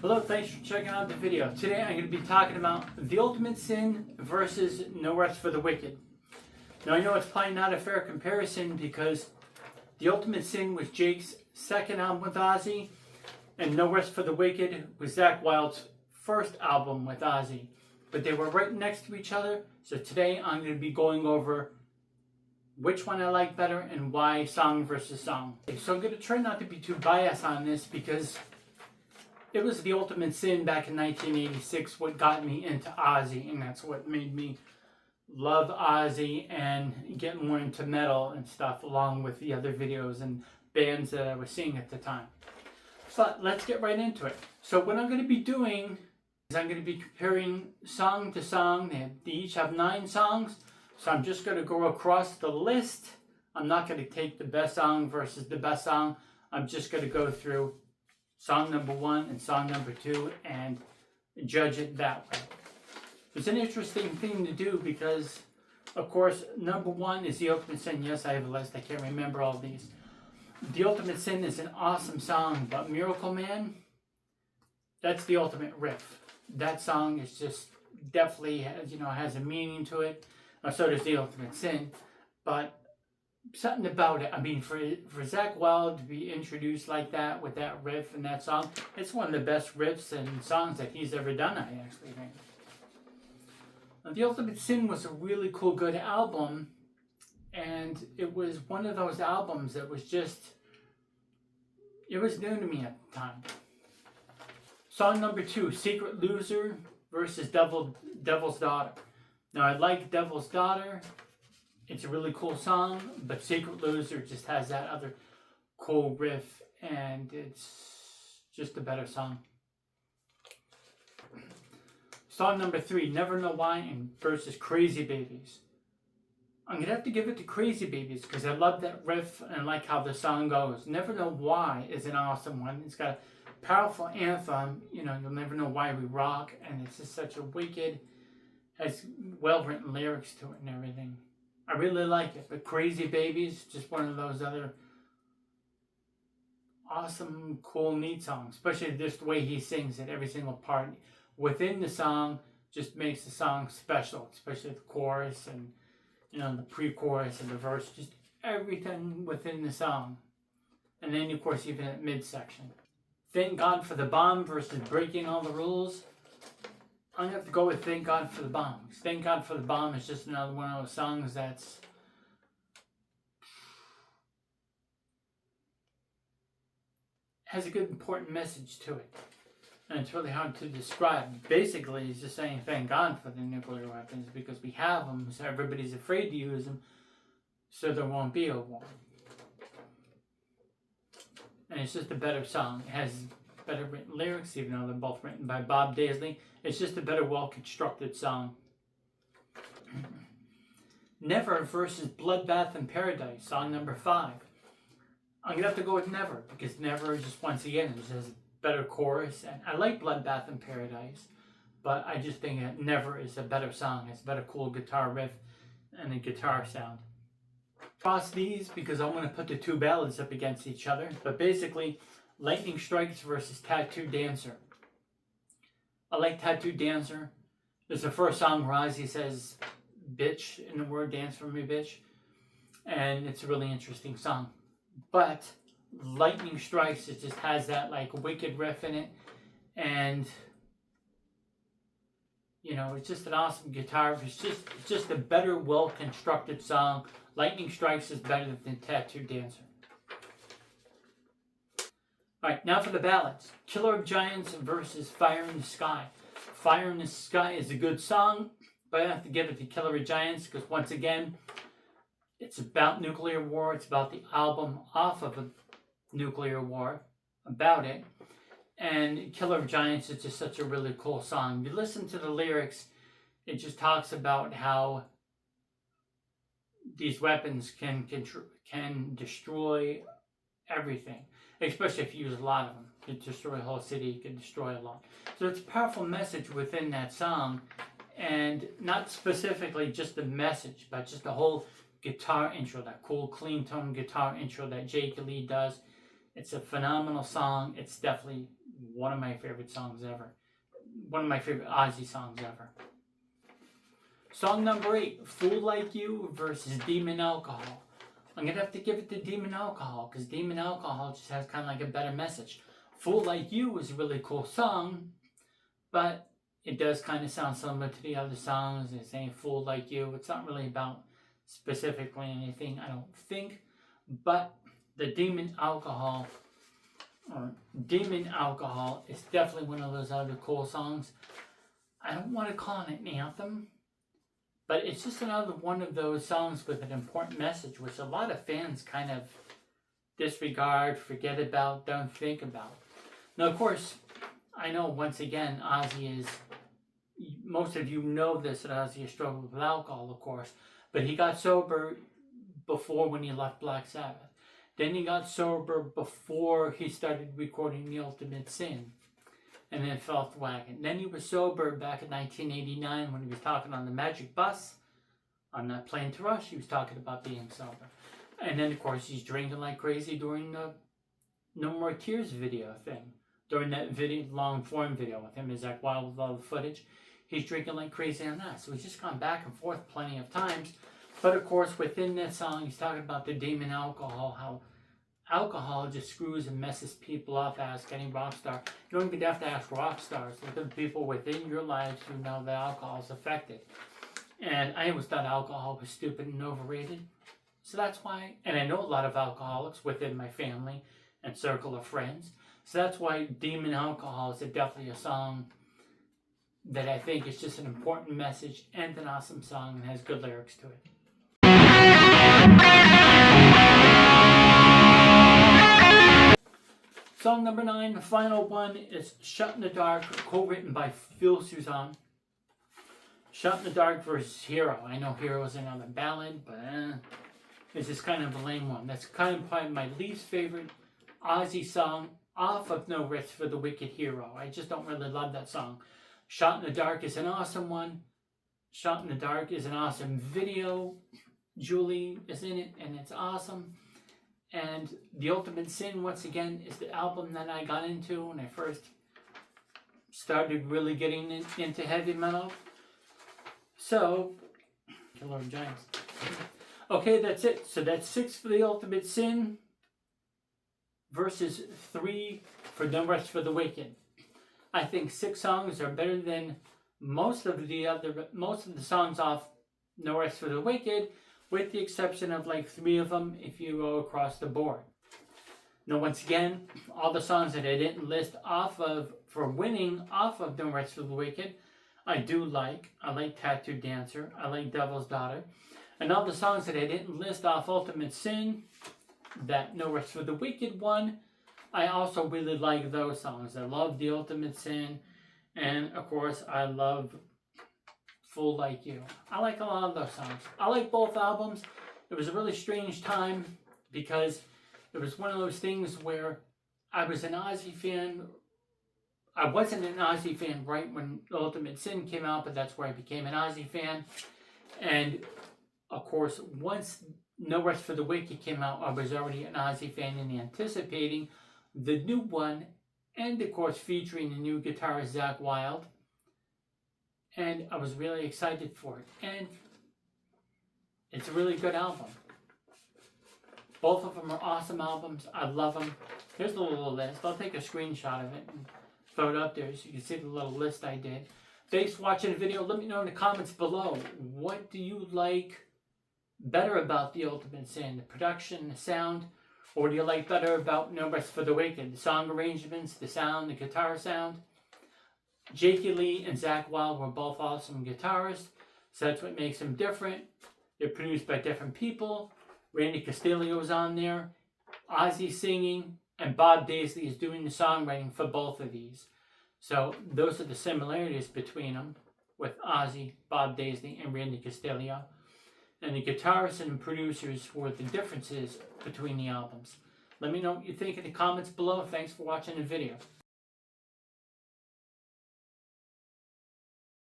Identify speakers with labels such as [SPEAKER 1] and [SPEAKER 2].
[SPEAKER 1] Hello, thanks for checking out the video. Today I'm going to be talking about The Ultimate Sin versus No Rest for the Wicked. Now I know it's probably not a fair comparison because The Ultimate Sin was Jake's second album with Ozzy, and No Rest for the Wicked was Zakk Wylde's first album with Ozzy. But they were right next to each other, so today I'm going to be going over which one I like better and why, song versus song. So I'm going to try not to be too biased on this because it was The Ultimate Sin back in 1986 what got me into Ozzy, and that's what made me love Ozzy and get more into metal and stuff, along with the other videos and bands that I was seeing at the time. But let's get right into it. So what I'm going to be doing is I'm going to be comparing song to song. They each have 9 songs, so I'm just going to go across the list. I'm not going to take the best song versus the best song. I'm just going to go through song number 1 and song number 2 and judge it that way. It's an interesting thing to do because, of course, number 1 is The Ultimate Sin. Yes, I have a list. I can't remember all these. The Ultimate Sin is an awesome song, but Miracle Man, that's the ultimate riff. That song is just definitely has a meaning to it. So does The Ultimate Sin, but something about it. I mean, for Zakk Wylde to be introduced like that with that riff and that song, it's one of the best riffs and songs that he's ever done, I actually think. Now, The Ultimate Sin was a really cool, good album, and it was one of those albums that was just, it was new to me at the time. Song number 2, Secret Loser versus Devil's Daughter. Now, I like Devil's Daughter. It's a really cool song, but Secret Loser just has that other cool riff, and it's just a better song. Song number 3, Never Know Why versus Crazy Babies. I'm going to have to give it to Crazy Babies because I love that riff and I like how the song goes. Never Know Why is an awesome one. It's got a powerful anthem, you'll never know why we rock, and it's just such a wicked, has well-written lyrics to it and everything. I really like it, but Crazy Babies, just one of those other awesome, cool, neat songs, especially just the way he sings it, every single part within the song just makes the song special, especially the chorus and the pre-chorus and the verse, just everything within the song. And then, of course, even at midsection. Thank God for the Bomb versus Breaking All the Rules. I'm going to have to go with Thank God for the Bomb. Thank God for the Bomb is just another one of those songs that's has a good, important message to it. And it's really hard to describe. Basically, it's just saying thank God for the nuclear weapons because we have them, so everybody's afraid to use them, so there won't be a war. And it's just a better song. It has better written lyrics, even though they're both written by Bob Daisley. It's just a better, well-constructed song. Never versus Bloodbath in Paradise, song number 5. I'm going to have to go with Never, because Never, just once again, it just has a better chorus. And I like Bloodbath in Paradise, but I just think that Never is a better song. It's a better, cool guitar riff and a guitar sound. Cross these because I want to put the 2 ballads up against each other. But basically, Lightning Strikes versus Tattoo Dancer. I like Tattoo Dancer. It's the first song where Ozzy says bitch in the word, dance for me bitch. And it's a really interesting song. But Lightning Strikes, it just has that wicked riff in it. And it's just an awesome guitar. It's just a better, well-constructed song. Lightning Strikes is better than Tattoo Dancer. Alright, now for the ballads. Killer of Giants versus Fire in the Sky. Fire in the Sky is a good song, but I have to give it to Killer of Giants because, once again, it's about nuclear war. It's about the album off of a nuclear war, about it. And Killer of Giants is just such a really cool song. If you listen to the lyrics, it just talks about how these weapons can destroy everything, especially if you use a lot of them. You can destroy a whole city, you can destroy a lot. So it's a powerful message within that song, and not specifically just the message, but just the whole guitar intro, that cool clean tone guitar intro that Jake Lee does. It's a phenomenal song. It's definitely one of my favorite songs ever. One of my favorite Ozzy songs ever. Song number 8, Fool Like You versus Demon Alcohol. I'm going to have to give it to Demon Alcohol because Demon Alcohol just has kind of like a better message. Fool Like You is a really cool song, but it does kind of sound similar to the other songs. It's saying Fool Like You. It's not really about specifically anything, I don't think. But the Demon Alcohol is definitely one of those other cool songs. I don't want to call it an anthem, but it's just another one of those songs with an important message, which a lot of fans kind of disregard, forget about, don't think about. Now, of course, I know once again, Ozzy is, most of you know this, that Ozzy has struggled with alcohol, of course, but he got sober before when he left Black Sabbath. Then he got sober before he started recording The Ultimate Sin, and then fell off the wagon. Then he was sober back in 1989 when he was talking on the Magic Bus on that plane to Rush. He was talking about being sober. And then, of course, he's drinking like crazy during the No More Tears video thing. During that video, long form video with him and Zakk Wylde with all the footage. He's drinking like crazy on that. So he's just gone back and forth plenty of times. But of course, within that song, he's talking about the demon alcohol, how alcohol just screws and messes people up. Ask any rock star. You don't even have to ask rock stars. Look at the people within your lives who know that alcohol is affected. And I always thought alcohol was stupid and overrated. So that's why, and I know a lot of alcoholics within my family and circle of friends. So that's why Demon Alcohol is definitely a song that I think is just an important message and an awesome song and has good lyrics to it. Song number 9, the final one, is Shut in the Dark, co-written by Phil Soussan. Shut in the Dark versus Hero. I know Hero is another ballad, but it's just kind of a lame one. That's kind of probably my least favorite Ozzy song off of No Rest for the Wicked Hero. I just don't really love that song. Shot in the Dark is an awesome one. Shot in the Dark is an awesome video. Julie is in it, and it's awesome. And The Ultimate Sin, once again, is the album that I got into when I first started really getting into heavy metal. So, Killer of Giants. Okay, that's it. So that's 6 for The Ultimate Sin versus 3 for No Rest for the Wicked. I think 6 songs are better than most of the songs off No Rest for the Wicked, with the exception of like 3 of them if you go across the board. Now, once again, all the songs that I didn't list off of for winning off of No Rest for the Wicked, I do like. I like Tattoo Dancer. I like Devil's Daughter. And all the songs that I didn't list off Ultimate Sin, that No Rest for the Wicked one, I also really like those songs. I love The Ultimate Sin, and of course I love Fool Like You. I like a lot of those songs. I like both albums. It was a really strange time because it was one of those things where I was an Ozzy fan. I wasn't an Ozzy fan right when Ultimate Sin came out, but that's where I became an Ozzy fan. And of course, once No Rest for the Wicked came out, I was already an Ozzy fan and anticipating the new one, and of course featuring the new guitarist Zakk Wylde. And I was really excited for it. And it's a really good album. Both of them are awesome albums. I love them. Here's the little list. I'll take a screenshot of it and throw it up there so you can see the little list I did. Thanks for watching the video. Let me know in the comments below. What do you like better about The Ultimate Sin? The production, the sound? Or do you like better about No Rest for the Wicked? The song arrangements, the sound, the guitar sound? Jakey Lee and Zakk Wylde were both awesome guitarists, so that's what makes them different. They're produced by different people. Randy Castillo is on there, Ozzy singing, and Bob Daisley is doing the songwriting for both of these. So those are the similarities between them, with Ozzy, Bob Daisley, and Randy Castillo. And the guitarists and producers were the differences between the albums. Let me know what you think in the comments below. Thanks for watching the video.